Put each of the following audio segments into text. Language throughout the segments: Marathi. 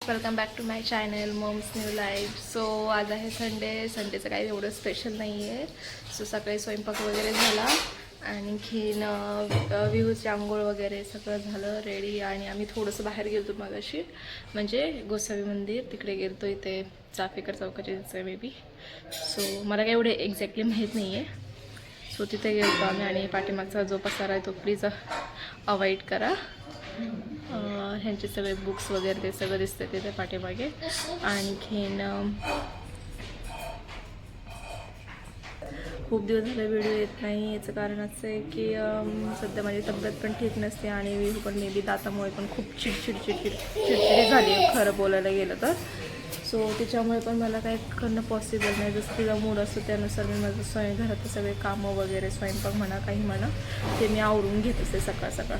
Welcome back to my channel moms new life. So आज आहे संडेचं काही एवढं स्पेशल नाही आहे. सो सकाळी स्वयंपाक वगैरे झाला, आणखीन विहूची आंघोळ वगैरे सगळं झालं रेडी. आणि आम्ही थोडंसं बाहेर गेलो मगाशी, म्हणजे गोसावी मंदिर तिकडे गेलो. इथे चाफेकर चौकाच्या दिसतं मे बी. सो मला काही एवढे एक्झॅक्टली माहीत नाही आहे. सो तिथे गेलो आम्ही, आणि पाठीमागचा जो पसारा आहे तो प्लीज अवॉइड करा. ह्यांचे सगळे बुक्स वगैरे ते सगळं दिसतं तिथे पाठीमागे. आणखीन खूप दिवस झाले व्हिडिओ येत नाही. याचं कारण असं आहे की सध्या माझी तब्येत पण ठीक नसते, आणि विहू पण मे बी दातामुळे पण खूप चिडचिडी झाली आहे खरं बोलायला गेलं तर. सो त्याच्यामुळे पण मला काही करणं पॉसिबल नाही. जसं तिचा मूड असतो त्यानुसार मी माझं घरातले सगळे कामं वगैरे, स्वयंपाक म्हणा काही म्हणा, ते मी आवरून घेत असते सकाळ सकाळ.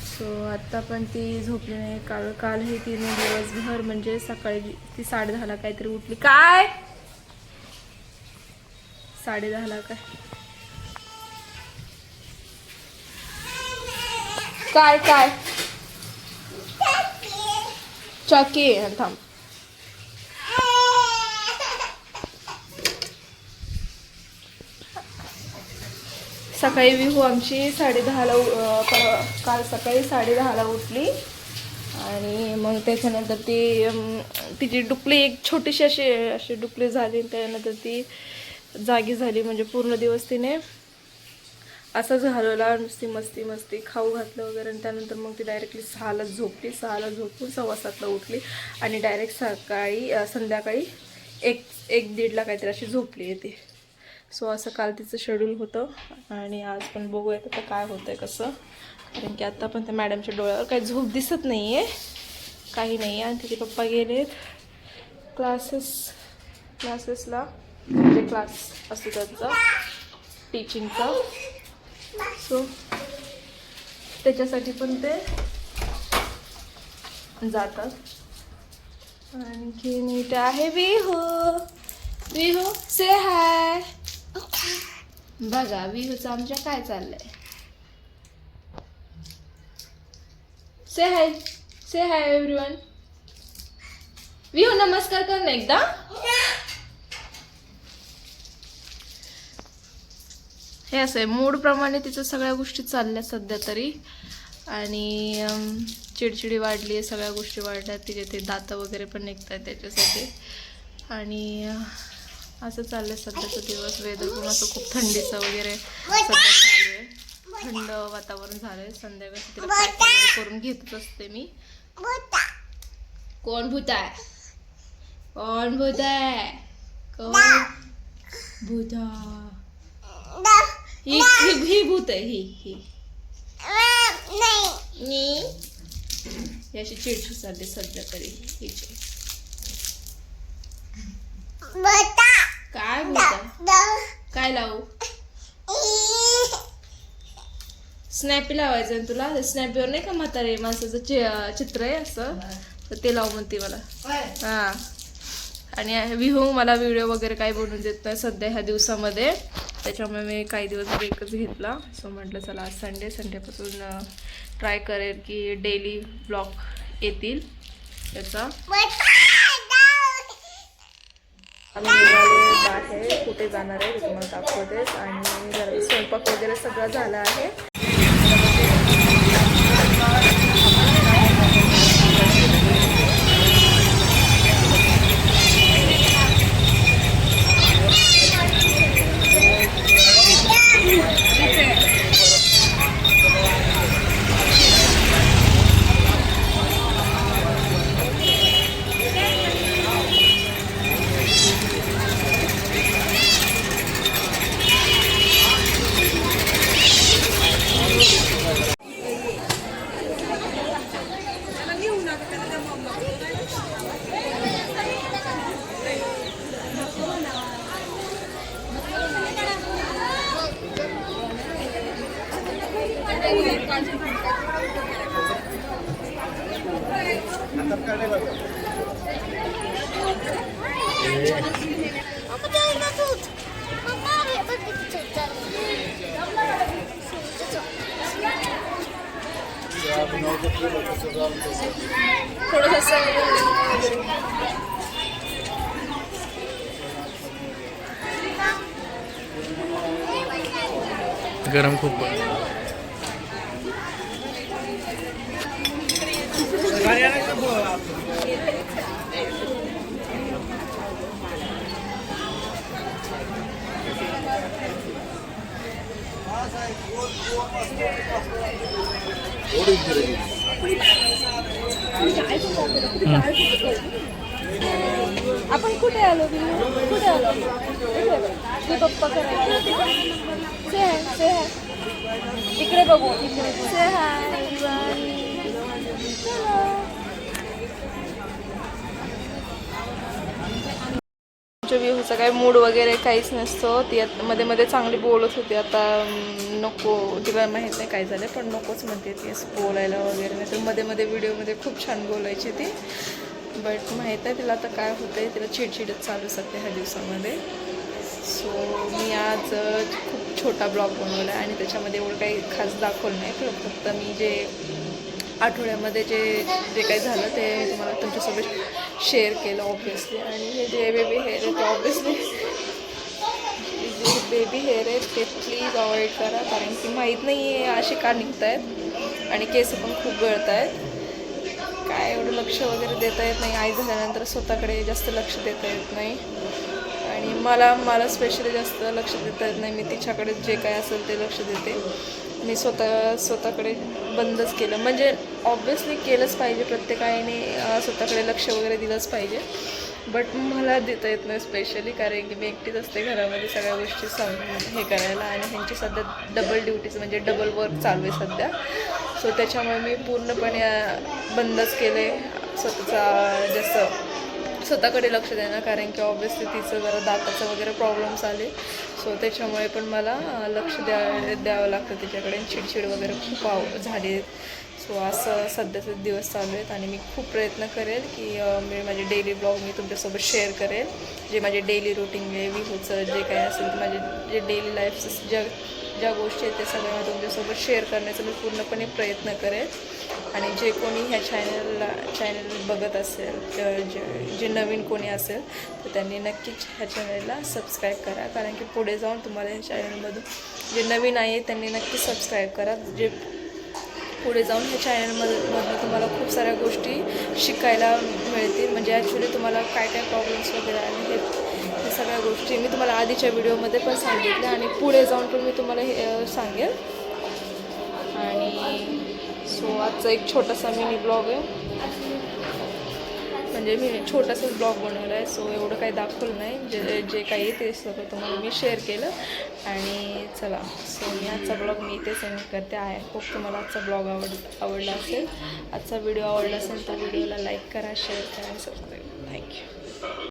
सो आत्ता पण ती झोपली नाही. कालही तिने दिवसभर, म्हणजे सकाळी ती 10:30ला काहीतरी उठली. काय 10:30ला काय काय चॉकी थांब. सकाळी विहू आमची 10:30ला काल सकाळी 10:30ला उठली. आणि मग त्याच्यानंतर तिची डुकली एक छोटीशी अशी डुकली झाली. त्यानंतर ती जागी झाली, म्हणजे पूर्ण दिवस तिने असंच घालवला, नुसती मस्ती खाऊ घातलं वगैरे. आणि त्यानंतर मग ती डायरेक्टली 6ला झोपली. 6ला झोपून 7:15ला उठली, आणि डायरेक्ट संध्याकाळी 1-1:30ला काहीतरी अशी झोपली आहे ती. सो असं काल तिचं शेड्यूल होतं. आणि आज पण बघूयात आता काय होतं आहे कसं, कारण की आत्ता पण त्या मॅडमच्या डोळ्यावर काही झोप दिसत नाही आहे, काही नाही आहे. आणि तिचे पप्पा गेलेत क्लासेसला, म्हणजे क्लास असतो त्यांचा टीचिंगचा. सो त्याच्यासाठी पण ते जातात. आणखी नीट आहे विहू से हाय. बघा विहूचं आमच्या काय चाललंय. से हाय एव्हरीवन. विहू नमस्कार कर ना एकदा. हे असं आहे, मूड प्रमाणे तिचं सगळ्या गोष्टी चालल्या सध्या तरी. आणि चिडचिडी वाढली आहे, सगळ्या गोष्टी वाढल्यात. तिचे ते दात वगैरे पण निघत आहेत त्याच्यासाठी. आणि असं चाललंय सध्याचा दिवस. वेदर पण असं खूप थंडीचं वगैरे सध्या चालू आहे, थंड वातावरण झालंय. संध्याकाळी तिला पॅक वगैरे करून घेतच असते मी. कोण भूत आहे कोण भूत ही भूत आहे ही अशी चिडचिड चालली सध्या तरी हिची. काय काय लावू. स्नॅपी लावायचं आहे तुला. स्नॅपीवर नाही का म्हातारे माणसाचं चित्र आहे असं, तर ते लावू म्हणते मला. हां. आणि विहू मला व्हिडिओ वगैरे काही बनवून देत नाही सध्या ह्या दिवसामध्ये, त्याच्यामुळे मी काही दिवस ब्रेकच घेतला. सो म्हटलं चला आज संडेपासून ट्राय करेल की डेली ब्लॉग येतील त्याचा. आम्ही निघाले बाहेर, कुठे जाणार आहे तुम्हाला दाखवतेच. आणि घरात स्वयंपाक वगैरे सगळं झालं आहे. थोडंसं गरम खूप आपण कुठे आलो कुठे आलो ते पप्पा करायला से हाय इकडे बघू से हाय व्ह्यूचा काय मूड वगैरे काहीच नसतो. ती मध्ये मध्ये चांगली बोलत होती, आता नको, तिला माहीत नाही काय झालं पण नकोच म्हणते ती असं बोलायला वगैरे. नाही तर मध्ये मध्ये व्हिडिओमध्ये खूप छान बोलायची ती, बट माहीत आहे तिला आता काय होतं आहे, तिला चिडचिडच चालू शकते ह्या दिवसामध्ये. सो मी आज खूप छोटा ब्लॉग बनवला आहे आणि त्याच्यामध्ये एवढं काही खास दाखवलं नाही, फक्त मी जे आठवड्यामध्ये जे काही झालं ते तुम्हाला तुमच्यासोबत शेअर केलं ऑब्वियसली. आणि हे जे बेबी हेअर आहे ते ऑब्वियसली जे बेबी हेअर आहे ते प्लीज अवॉइड करा, कारण की माहीत नाही आहे असे का निघत आहेत आणि केस पण खूप गळत आहेत. काय एवढं लक्ष वगैरे देता येत नाही, आई झाल्यानंतर स्वतःकडे जास्त लक्ष देता येत नाही आणि मला स्पेशली जास्त लक्ष देता येत नाही. मी तिच्याकडे जे काय असेल ते लक्ष देते. मी स्वतःकडे बंदच केलं, म्हणजे ऑब्वियसली केलंच पाहिजे, प्रत्येकाने स्वतःकडे लक्ष वगैरे दिलंच पाहिजे, बट मला देता येत नाही स्पेशली, कारण की मी एकटीच असते घरामध्ये सगळ्या गोष्टी हे करायला आणि ह्यांची सध्या डबल ड्युटीज म्हणजे डबल वर्क चालू आहे सध्या. सो त्याच्यामुळे मी पूर्णपणे बंदच केले स्वतःकडे लक्ष देणं, कारण की ऑब्वियसली तिचं जरा दाताचं वगैरे प्रॉब्लेम्स आले. सो त्याच्यामुळे पण मला लक्ष द्यावं लागतं तिच्याकडे. चिडचिड वगैरे खूप झाली. सो असं सध्याचे दिवस चालू आहेत आणि मी खूप प्रयत्न करेल की मी माझे डेली ब्लॉग मी तुमच्यासोबत शेअर करेल. जे माझे डेली रुटीन आहे, विहूचं जे काय असेल ते माझे जे डेली लाईफचं ज्या गोष्टी आहेत ते सगळ्या मी तुमच्यासोबत शेअर करण्याचा मी पूर्णपणे प्रयत्न करेल. आणि जे कोणी ह्या चॅनल बघत असेल, जे नवीन कोणी असेल तर त्यांनी नक्कीच ह्या चॅनलला सबस्क्राईब करा, कारण की पुढे जाऊन तुम्हाला ह्या चॅनलमधून जे नवीन आहे त्यांनी नक्की सबस्क्राईब करा. जे पुढे जाऊन ह्या चॅनलमधून तुम्हाला खूप साऱ्या गोष्टी शिकायला मिळतील, म्हणजे ॲक्च्युली तुम्हाला काय काय प्रॉब्लेम्स वगैरे आले हे सगळ्या गोष्टी मी तुम्हाला आधीच्या व्हिडिओमध्ये पण सांगितल्या आणि पुढे जाऊन पण मी तुम्हाला हे सांगेल. आणि सो आजचा एक छोटासा मिनी ब्लॉग आहे, म्हणजे मी छोटासाच ब्लॉग बनवला आहे. सो एवढं काही दाखवलं नाही, जे काही ते सगळं तुम्हाला मी शेअर केलं. आणि चला, सो मी आजचा ब्लॉग मी इथे सेंड करते आहे. खूप तुम्हाला आजचा ब्लॉग आवडला असेल, आजचा व्हिडिओ आवडला असेल तर व्हिडिओला लाईक करा, शेअर करा आणि सबस्क्राईब. थँक्यू.